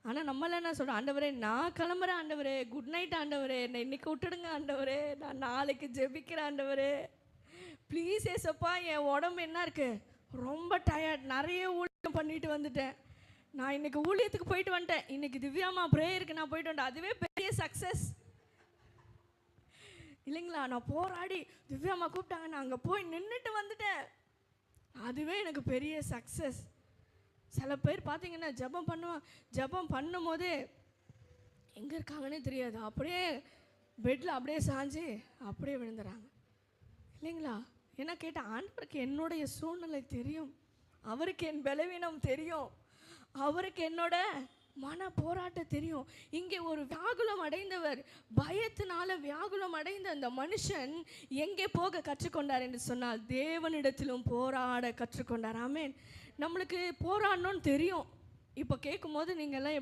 ஆனால் நம்மளாம் என்ன சொல்கிறோம், ஆண்டவரே நான் கிளம்புறேன் ஆண்டவரே, குட் நைட் ஆண்டவரே, என்னை இன்னைக்கு விட்டுடுங்க ஆண்டவரே, நான் நாளைக்கு ஜெபிக்கிறேன் ஆண்டவரே, ப்ளீஸ் ஏசப்பா, என் உடம்பு என்ன இருக்குது, ரொம்ப டயர்ட், நிறைய ஊழியம் பண்ணிட்டு வந்துட்டேன், நான் இன்னைக்கு ஊழியத்துக்கு போயிட்டு வந்துட்டேன், இன்னைக்கு திவ்யாமா ப்ரேயருக்கு நான் போயிட்டு வந்துட்டேன், அதுவே பெரிய சக்ஸஸ் இல்லைங்களா? நான் போராடி திவ்யாமா கூப்பிட்டாங்க, நான் அங்கே போய் நின்றுட்டு வந்துட்டேன், அதுவே எனக்கு பெரிய சக்ஸஸ். சில பேர் பார்த்தீங்கன்னா ஜெபம் பண்ணும் போதே எங்கே இருக்காங்கன்னே தெரியாது, அப்படியே பெட்டில் அப்படியே சாஞ்சு அப்படியே விழுந்துறாங்க இல்லைங்களா? என்ன கேட்டால், ஆண்டவருக்கு என்னுடைய சூழ்நிலை தெரியும், அவருக்கு என் பலவீனம் தெரியும், அவருக்கு என்னோட மன போராட்டம் தெரியும். இங்கே ஒரு வியாகுலம் அடைந்தவர், பயத்தினால வியாகுலம் அடைந்த அந்த மனுஷன் எங்கே போக கற்றுக்கொண்டார் என்று சொன்னால் தேவனிடத்திலும் போராட கற்றுக்கொண்டார். ஆமென். நம்மளுக்கு போராடணும்னு தெரியும். இப்போ கேட்கும் போது நீங்கள்லாம்